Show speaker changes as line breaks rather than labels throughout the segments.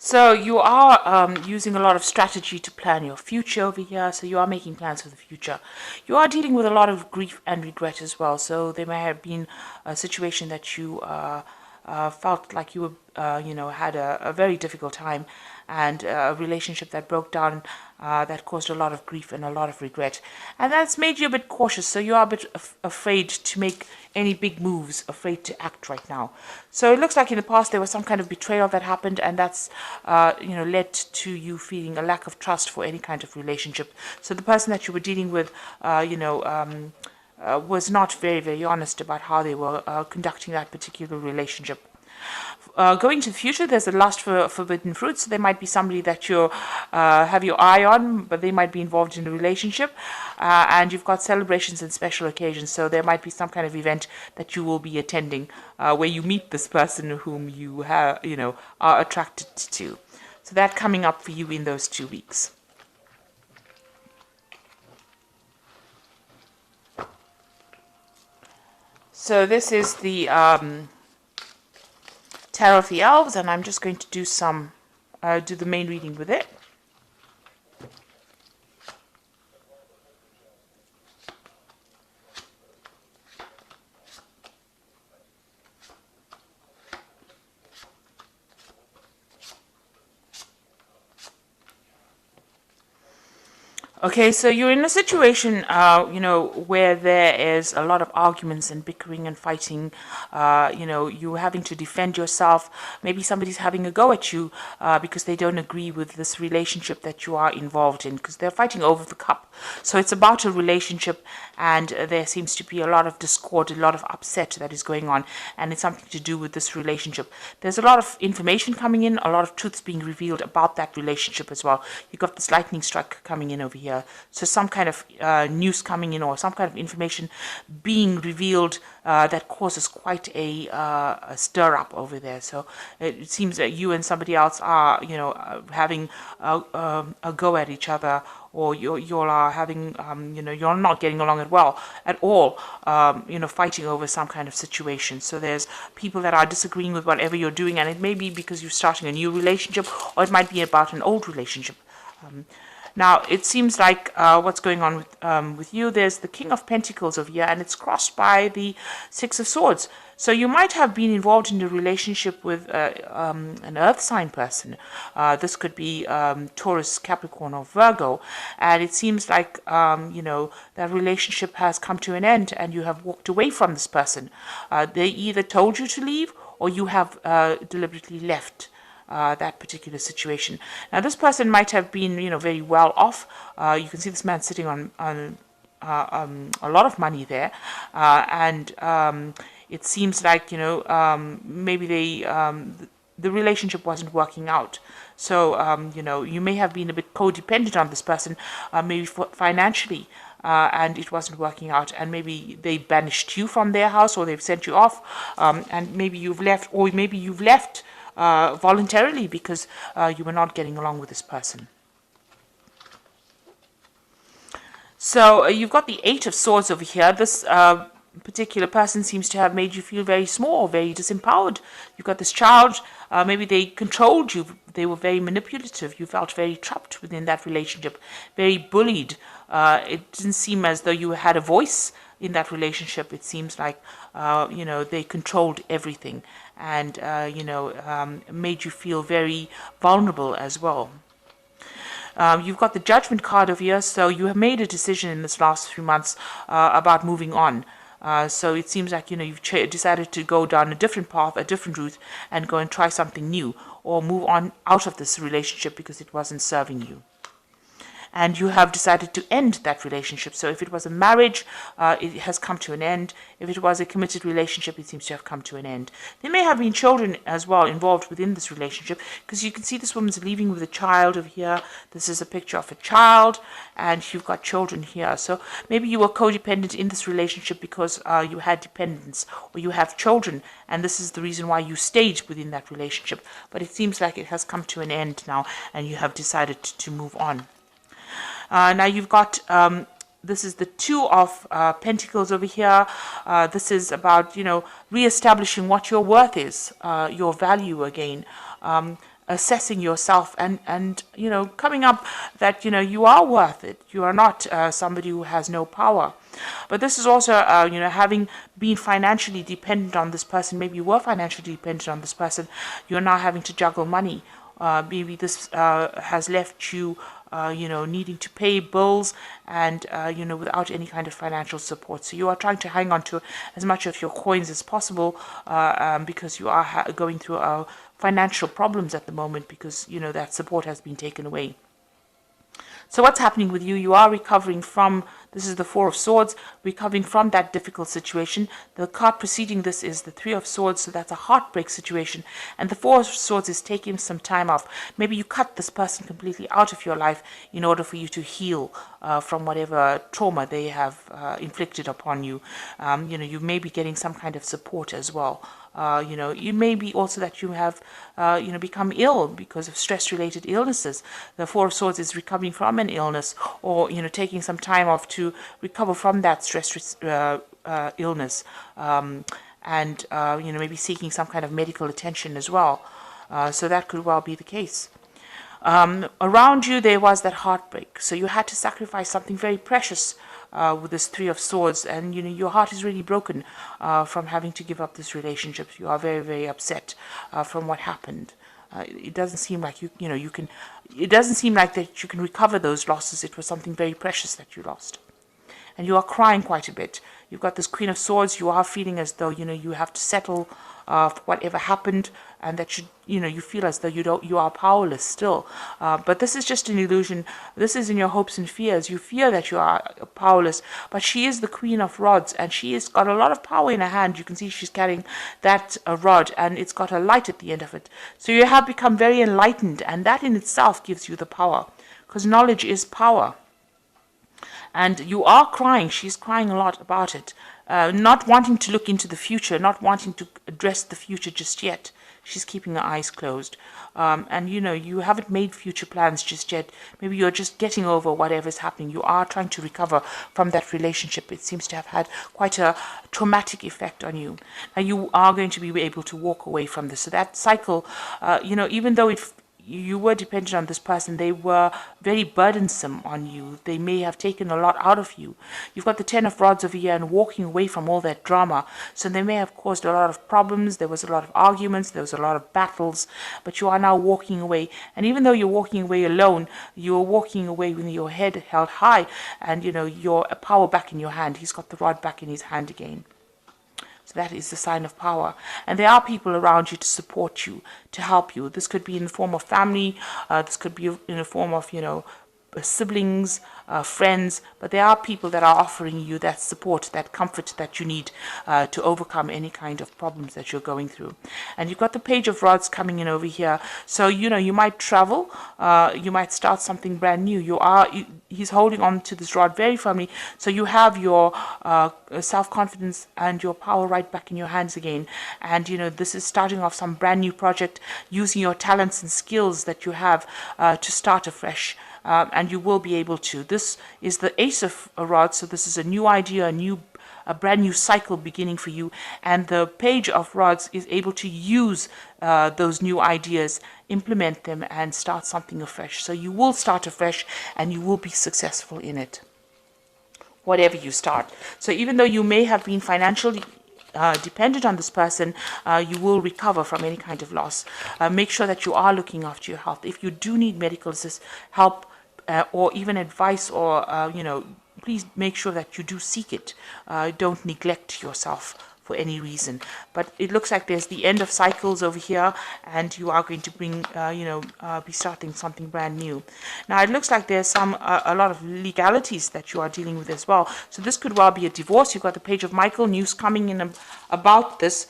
So you are using a lot of strategy to plan your future over here. So you are making plans for the future. You are dealing with a lot of grief and regret as well. So there may have been a situation that you felt like you were, had a very difficult time, and a relationship that broke down, that caused a lot of grief and a lot of regret. And that's made you a bit cautious. So you are a bit afraid to make any big moves, afraid to act right now. So it looks like in the past there was some kind of betrayal that happened, and that's led to you feeling a lack of trust for any kind of relationship. So the person that you were dealing with, was not very, very honest about how they were conducting that particular relationship. Going to the future, there's a lust for forbidden fruit. So there might be somebody that you have your eye on, but they might be involved in a relationship. And you've got celebrations and special occasions. So there might be some kind of event that you will be attending where you meet this person whom you are attracted to. So that coming up for you in those 2 weeks. So this is the Tarot of the Elves, and I'm just going to do do the main reading with it. Okay, so you're in a situation, where there is a lot of arguments and bickering and fighting. You're having to defend yourself. Maybe somebody's having a go at you because they don't agree with this relationship that you are involved in, because they're fighting over the cup. So it's about a relationship, and there seems to be a lot of discord, a lot of upset that is going on, and it's something to do with this relationship. There's a lot of information coming in, a lot of truths being revealed about that relationship as well. You've got this lightning strike coming in over here. So some kind of news coming in, or some kind of information being revealed that causes quite a stir up over there. So it seems that you and somebody else are, having a go at each other, or you are having, you're not getting along at all, fighting over some kind of situation. So there's people that are disagreeing with whatever you're doing, and it may be because you're starting a new relationship, or it might be about an old relationship. Now, it seems like what's going on with you, there's the King of Pentacles over here, and it's crossed by the Six of Swords. So you might have been involved in a relationship with an earth sign person. This could be Taurus, Capricorn, or Virgo. And it seems like, that relationship has come to an end, and you have walked away from this person. They either told you to leave, or you have deliberately left that particular situation. Now, this person might have been, very well off. You can see this man sitting on a lot of money there, and it seems like maybe the relationship wasn't working out. So you may have been a bit codependent on this person, maybe financially. And it wasn't working out, and maybe they banished you from their house, or they've sent you off, and maybe you've left, or maybe you've left voluntarily because you were not getting along with this person. So you've got the Eight of Swords over here. This particular person seems to have made you feel very small, very disempowered. You've got this child. Maybe they controlled you. They were very manipulative. You felt very trapped within that relationship, very bullied. It didn't seem as though you had a voice in that relationship. It seems like, they controlled everything, and, made you feel very vulnerable as well. You've got the Judgment card over here, so you have made a decision in this last 3 months about moving on. So it seems like, you've decided to go down a different path, a different route, and go and try something new, or move on out of this relationship because it wasn't serving you. And you have decided to end that relationship. So if it was a marriage, it has come to an end. If it was a committed relationship, it seems to have come to an end. There may have been children as well involved within this relationship, because you can see this woman's leaving with a child over here. This is a picture of a child, and you've got children here. So maybe you were codependent in this relationship because you had dependents, or you have children, and this is the reason why you stayed within that relationship. But it seems like it has come to an end now, and you have decided to move on. Now you've got, this is the Two of Pentacles over here. This is about, re-establishing what your worth is, your value again. assessing yourself and coming up that you are worth it. You are not somebody who has no power. But this is also having been financially dependent on this person. Maybe you were financially dependent on this person. You're now having to juggle money. Maybe this has left you needing to pay bills and without any kind of financial support. So you are trying to hang on to as much of your coins as possible because you are going through financial problems at the moment because that support has been taken away. So what's happening with you? You are recovering from, this is the Four of Swords, recovering from that difficult situation. The card preceding this is the Three of Swords, so that's a heartbreak situation. And the Four of Swords is taking some time off. Maybe you cut this person completely out of your life in order for you to heal from whatever trauma they have inflicted upon you. You may be getting some kind of support as well. You may be also that you have, become ill because of stress-related illnesses. The Four of Swords is recovering from an illness or, taking some time off to recover from that stress illness and, maybe seeking some kind of medical attention as well. So that could well be the case. Around you, there was that heartbreak. So you had to sacrifice something very precious with this Three of Swords, and your heart is really broken from having to give up this relationship. You are very, very upset from what happened. It doesn't seem like you can. It doesn't seem like that you can recover those losses. It was something very precious that you lost, and you are crying quite a bit. You've got this Queen of Swords. You are feeling as though you have to settle for whatever happened, and that you feel as though you are powerless still. But this is just an illusion. This is in your hopes and fears. You fear that you are powerless, but she is the Queen of Rods, and she has got a lot of power in her hand. You can see she's carrying that rod, and it's got a light at the end of it. So you have become very enlightened, and that in itself gives you the power, because knowledge is power. And you are crying. She's crying a lot about it. Not wanting to look into the future, not wanting to address the future just yet. She's keeping her eyes closed. And you haven't made future plans just yet. Maybe you're just getting over whatever's happening. You are trying to recover from that relationship. It seems to have had quite a traumatic effect on you. Now you are going to be able to walk away from this. So that cycle, even though you were dependent on this person, they were very burdensome on you. They may have taken a lot out of you. You've got the Ten of Rods over here and walking away from all that drama. So they may have caused a lot of problems. There was a lot of arguments. There was a lot of battles. But you are now walking away. And even though you're walking away alone, you're walking away with your head held high and, your power back in your hand. He's got the rod back in his hand again. So that is the sign of power. And there are people around you to support you, to help you. This could be in the form of family. This could be in the form of, siblings, friends, but there are people that are offering you that support, that comfort that you need to overcome any kind of problems that you're going through. And you've got the Page of Rods coming in over here. So, you might travel, you might start something brand new. He's holding on to this rod very firmly. So you have your self-confidence and your power right back in your hands again. And, this is starting off some brand new project, using your talents and skills that you have to start afresh. And you will be able to. This is the Ace of Rods, so this is a new idea, a brand new cycle beginning for you. And the Page of Rods is able to use those new ideas, implement them, and start something afresh. So you will start afresh, and you will be successful in it, whatever you start. So even though you may have been financially dependent on this person, you will recover from any kind of loss. Make sure that you are looking after your health. If you do need medical help or even advice, or please make sure that you do seek it. Don't neglect yourself for any reason. But it looks like there's the end of cycles over here, and you are going to be starting something brand new. Now it looks like there's a lot of legalities that you are dealing with as well. So this could well be a divorce. You've got the Page of Michael, news coming in about this.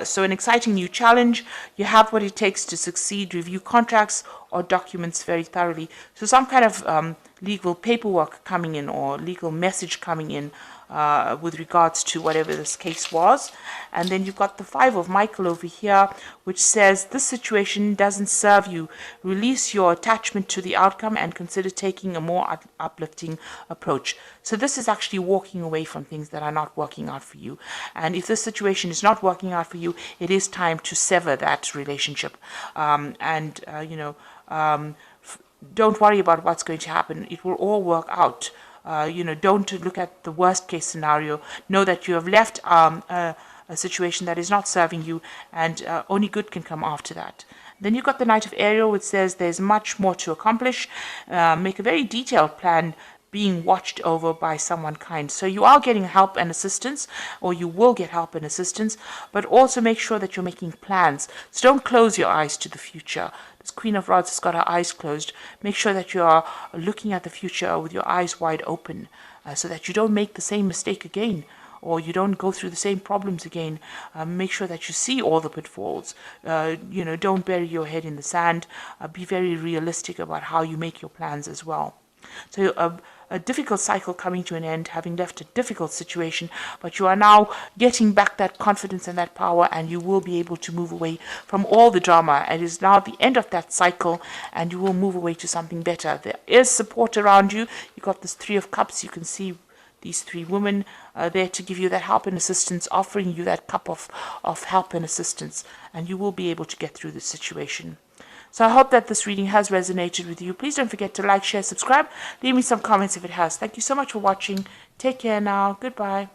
So an exciting new challenge. You have what it takes to succeed. Review contracts or documents very thoroughly. So some kind of legal paperwork coming in, or legal message coming in. with regards to whatever this case was. And then you've got the 5 of Michael over here, which says this situation doesn't serve you. Release your attachment to the outcome and consider taking a more uplifting approach. So this is actually walking away from things that are not working out for you. And if this situation is not working out for you, it is time to sever that relationship. Don't worry about what's going to happen. It will all work out. Don't look at the worst case scenario. Know that you have left a situation that is not serving you, and only good can come after that. Then you've got the Knight of Ariel, which says there's much more to accomplish. Make a very detailed plan, being watched over by someone kind. So you are getting help and assistance, or you will get help and assistance, but also make sure that you're making plans. So don't close your eyes to the future. This Queen of Rods has got her eyes closed. Make sure that you are looking at the future with your eyes wide open, so that you don't make the same mistake again, or you don't go through the same problems again. Make sure that you see all the pitfalls. Don't bury your head in the sand. Be very realistic about how you make your plans as well. So a difficult cycle coming to an end, having left a difficult situation, but you are now getting back that confidence and that power, and you will be able to move away from all the drama. It is now the end of that cycle, and you will move away to something better. There is support around you. You got this 3 of Cups. You can see these 3 women there to give you that help and assistance, offering you that cup of help and assistance, and you will be able to get through this situation. So I hope that this reading has resonated with you. Please don't forget to like, share, subscribe. Leave me some comments if it has. Thank you so much for watching. Take care now. Goodbye.